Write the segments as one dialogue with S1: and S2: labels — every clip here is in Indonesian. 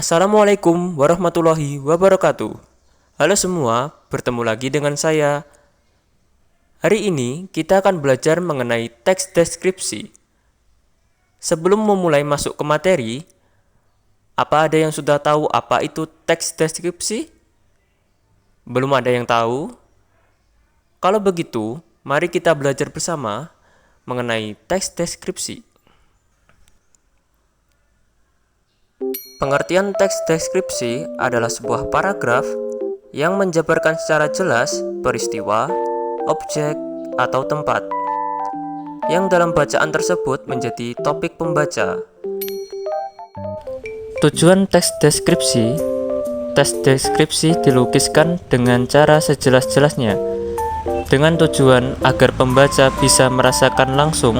S1: Assalamualaikum warahmatullahi wabarakatuh. Halo semua, bertemu lagi dengan saya. Hari ini kita akan belajar mengenai teks deskripsi. Sebelum memulai masuk ke materi, apa ada yang sudah tahu apa itu teks deskripsi? Belum ada yang tahu? Kalau begitu, mari kita belajar bersama mengenai teks deskripsi. Pengertian teks deskripsi adalah sebuah paragraf yang menjabarkan secara jelas peristiwa, objek, atau tempat yang dalam bacaan tersebut menjadi topik pembaca. Tujuan teks deskripsi dilukiskan dengan cara sejelas-jelasnya, dengan tujuan agar pembaca bisa merasakan langsung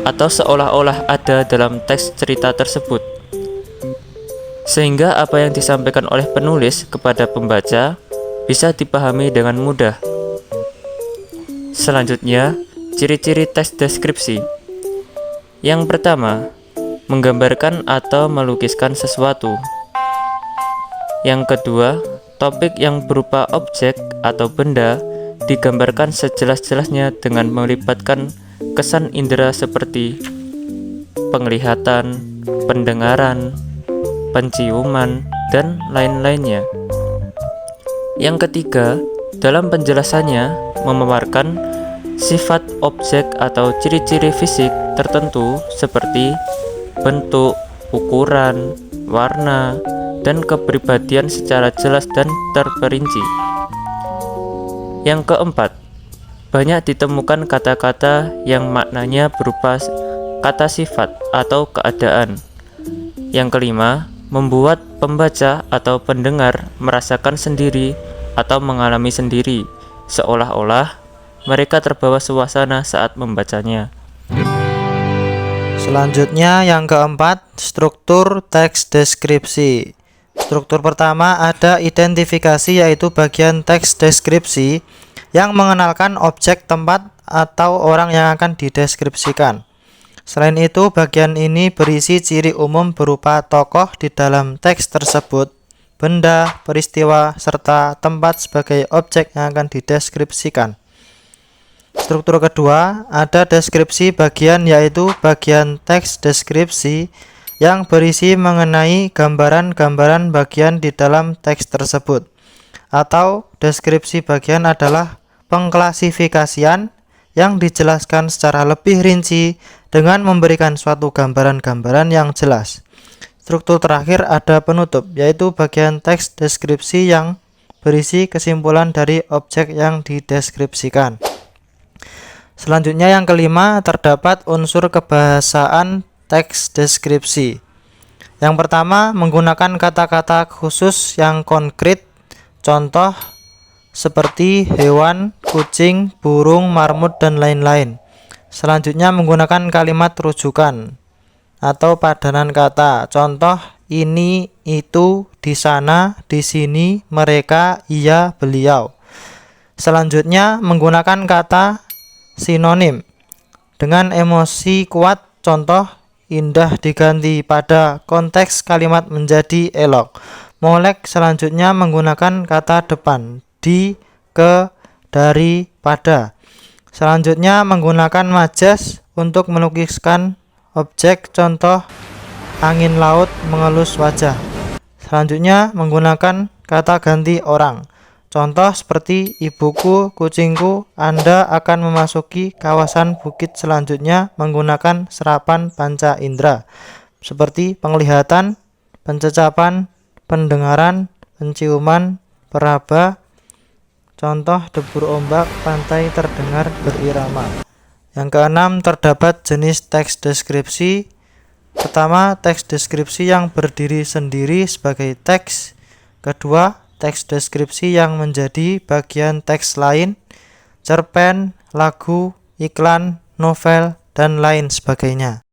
S1: atau seolah-olah ada dalam teks cerita tersebut, sehingga apa yang disampaikan oleh penulis kepada pembaca bisa dipahami dengan mudah. Selanjutnya, ciri-ciri teks deskripsi. Yang pertama, menggambarkan atau melukiskan sesuatu. Yang kedua, topik yang berupa objek atau benda digambarkan sejelas-jelasnya dengan melibatkan kesan indera seperti penglihatan, pendengaran, penciuman, dan lain-lainnya. Yang ketiga, dalam penjelasannya memaparkan sifat objek atau ciri-ciri fisik tertentu seperti bentuk, ukuran, warna, dan kepribadian secara jelas dan terperinci. Yang keempat, banyak ditemukan kata-kata yang maknanya berupa kata sifat atau keadaan. Yang kelima, membuat pembaca atau pendengar merasakan sendiri atau mengalami sendiri, seolah-olah mereka terbawa suasana saat membacanya.
S2: Selanjutnya yang keempat, struktur teks deskripsi. Struktur pertama ada identifikasi, yaitu bagian teks deskripsi yang mengenalkan objek, tempat, atau orang yang akan dideskripsikan. Selain itu, bagian ini berisi ciri umum berupa tokoh di dalam teks tersebut, benda, peristiwa, serta tempat sebagai objek yang akan dideskripsikan. Struktur kedua, ada deskripsi bagian, yaitu bagian teks deskripsi yang berisi mengenai gambaran-gambaran bagian di dalam teks tersebut. Atau deskripsi bagian adalah pengklasifikasian yang dijelaskan secara lebih rinci dengan memberikan suatu gambaran-gambaran yang jelas. Struktur terakhir ada penutup, yaitu bagian teks deskripsi yang berisi kesimpulan dari objek yang dideskripsikan. Selanjutnya yang kelima, terdapat unsur kebahasaan teks deskripsi. Yang pertama, menggunakan kata-kata khusus yang konkret, contoh seperti hewan, kucing, burung, marmut, dan lain-lain. Selanjutnya menggunakan kalimat rujukan atau padanan kata, contoh ini, itu, di sana, di sini, mereka, ia, beliau. Selanjutnya menggunakan kata sinonim dengan emosi kuat, contoh indah diganti pada konteks kalimat menjadi elok. Molek selanjutnya menggunakan kata depan, di, ke, dari, pada. Selanjutnya menggunakan majas untuk melukiskan objek, contoh angin laut mengelus wajah. Selanjutnya menggunakan kata ganti orang, contoh seperti ibuku, kucingku. Anda akan memasuki kawasan bukit selanjutnya menggunakan serapan panca indera seperti penglihatan, pencecapan, pendengaran, penciuman, peraba. Contoh debur ombak, pantai terdengar berirama. Yang keenam, terdapat jenis teks deskripsi. Pertama, teks deskripsi yang berdiri sendiri sebagai teks. Kedua, teks deskripsi yang menjadi bagian teks lain, cerpen, lagu, iklan, novel, dan lain sebagainya.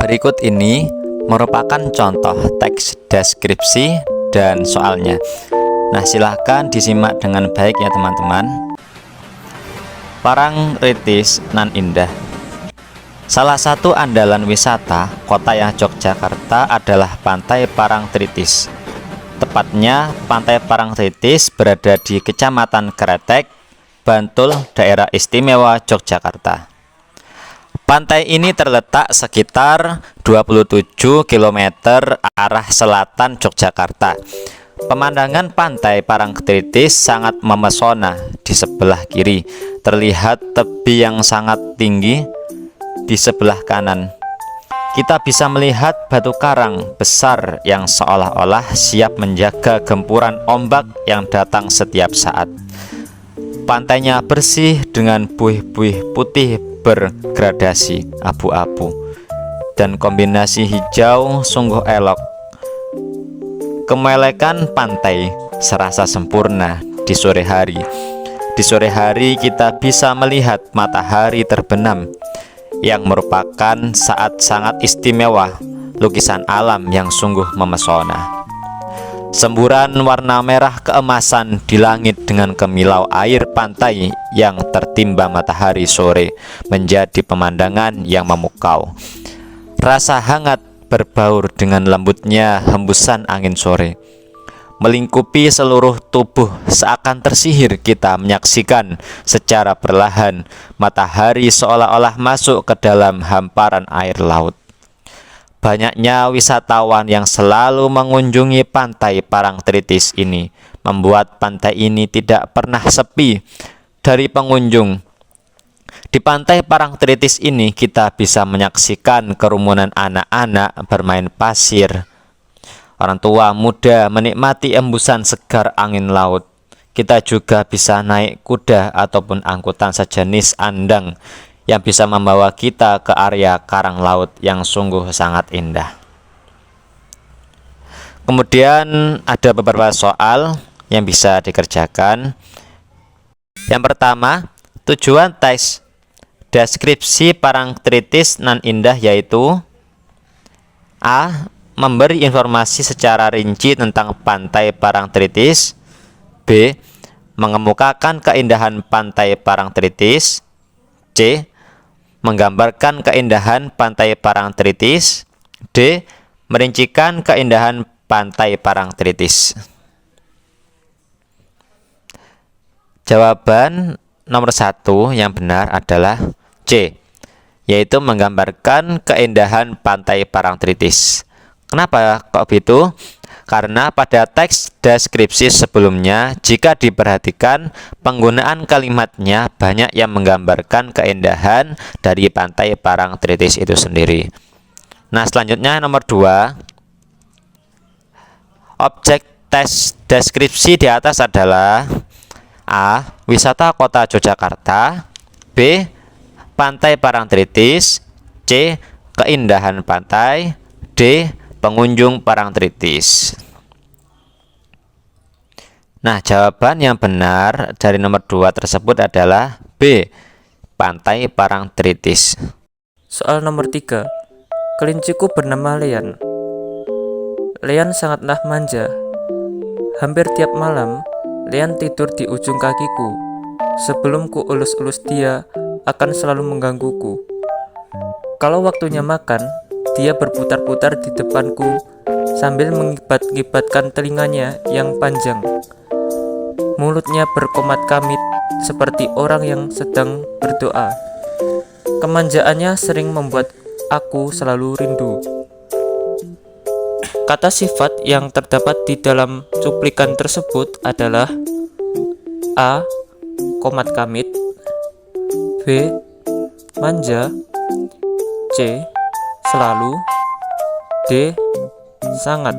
S3: Berikut ini merupakan contoh teks deskripsi dan soalnya. Nah, silahkan disimak dengan baik ya teman-teman. Parang ritis nan indah. Salah satu andalan wisata kota Yogyakarta adalah Pantai Parangtritis. Tepatnya, Pantai Parangtritis berada di Kecamatan Kretek, Bantul, Daerah Istimewa Yogyakarta. Pantai ini terletak sekitar 27 km arah selatan Yogyakarta. Pemandangan Pantai Parangtritis sangat memesona. Di sebelah kiri terlihat tebing yang sangat tinggi. Di sebelah kanan kita bisa melihat batu karang besar yang seolah-olah siap menjaga gempuran ombak yang datang setiap saat. Pantainya bersih dengan buih-buih putih bergradasi abu-abu dan kombinasi hijau sungguh elok. Kemelekan pantai serasa sempurna di sore hari. Di sore hari kita bisa melihat matahari terbenam yang merupakan saat sangat istimewa, lukisan alam yang sungguh memesona. Semburan warna merah keemasan di langit dengan kemilau air pantai yang tertimba matahari sore menjadi pemandangan yang memukau. Rasa hangat berbaur dengan lembutnya hembusan angin sore melingkupi seluruh tubuh, seakan tersihir kita menyaksikan secara perlahan matahari seolah-olah masuk ke dalam hamparan air laut. Banyaknya wisatawan yang selalu mengunjungi Pantai Parangtritis ini membuat pantai ini tidak pernah sepi dari pengunjung. Di Pantai Parangtritis ini kita bisa menyaksikan kerumunan anak-anak bermain pasir. Orang tua muda menikmati embusan segar angin laut. Kita juga bisa naik kuda ataupun angkutan sejenis andang yang bisa membawa kita ke area karang laut yang sungguh sangat indah. Kemudian ada beberapa soal yang bisa dikerjakan. Yang pertama, tujuan teks deskripsi Parangtritis nan indah yaitu A. Memberi informasi secara rinci tentang Pantai Parangtritis. B. Mengemukakan keindahan Pantai Parangtritis. C. Menggambarkan keindahan Pantai Parangtritis. D. Merincikan keindahan Pantai Parangtritis. Jawaban nomor 1 yang benar adalah C, yaitu menggambarkan keindahan Pantai Parangtritis. Kenapa kok begitu? Karena pada teks deskripsi sebelumnya, jika diperhatikan penggunaan kalimatnya banyak yang menggambarkan keindahan dari Pantai Parangtritis itu sendiri. Nah, selanjutnya nomor 2. Objek teks deskripsi di atas adalah A. Wisata kota Yogyakarta. B. Pantai Parangtritis. C. Keindahan pantai. D. Pengunjung Parangtritis. Nah, jawaban yang benar dari nomor 2 tersebut adalah B. Pantai Parangtritis.
S1: Soal nomor 3. Kelinciku bernama Lean. Lean sangatlah manja. Hampir tiap malam, Lean tidur di ujung kakiku. Sebelum ku elus-elus dia akan selalu menggangguku. Kalau waktunya makan, dia berputar-putar di depanku sambil mengibat-ibatkan telinganya yang panjang. Mulutnya berkomat kamit seperti orang yang sedang berdoa. Kemanjaannya sering membuat aku selalu rindu. Kata sifat yang terdapat di dalam cuplikan tersebut adalah A. Komat kamit. B. Manja. C. Selalu. D. Sangat.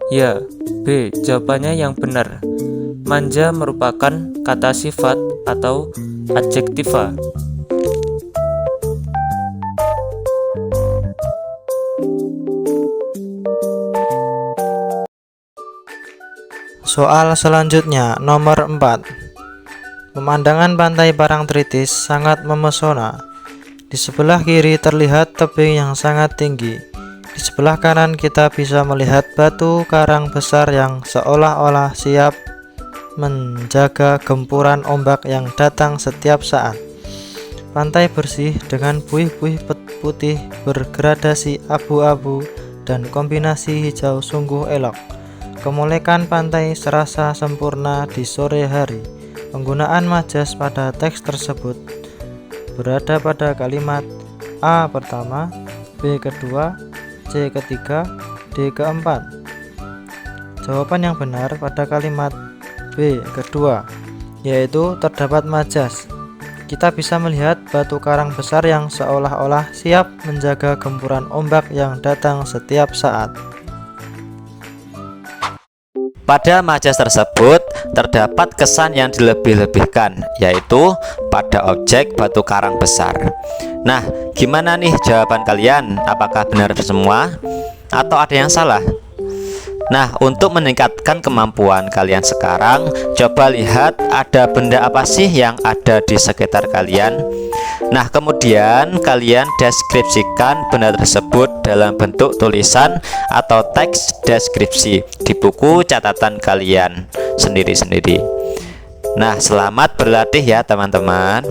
S1: Ya, B. Jawabannya yang benar. Manja merupakan kata sifat atau adjektiva.
S2: Soal selanjutnya nomor 4. Pemandangan Pantai Parangtritis sangat memesona. Di sebelah kiri terlihat tebing yang sangat tinggi. Di sebelah kanan kita bisa melihat batu karang besar yang seolah-olah siap menjaga gempuran ombak yang datang setiap saat. Pantai bersih dengan buih-buih putih bergradasi abu-abu dan kombinasi hijau sungguh elok. Kemolekan pantai serasa sempurna di sore hari. Penggunaan majas pada teks tersebut berada pada kalimat A pertama, B kedua, C ketiga, D keempat. Jawaban yang benar pada kalimat B kedua, yaitu terdapat majas. Kita bisa melihat batu karang besar yang seolah-olah siap menjaga gempuran ombak yang datang setiap saat.
S3: Pada majas tersebut terdapat kesan yang dilebih-lebihkan, yaitu pada objek batu karang besar. Nah, gimana nih jawaban kalian? Apakah benar semua atau ada yang salah? Nah, untuk meningkatkan kemampuan kalian sekarang, coba lihat ada benda apa sih yang ada di sekitar kalian. Nah, kemudian kalian deskripsikan benda tersebut dalam bentuk tulisan atau teks deskripsi di buku catatan kalian sendiri-sendiri. Nah, selamat berlatih ya teman-teman.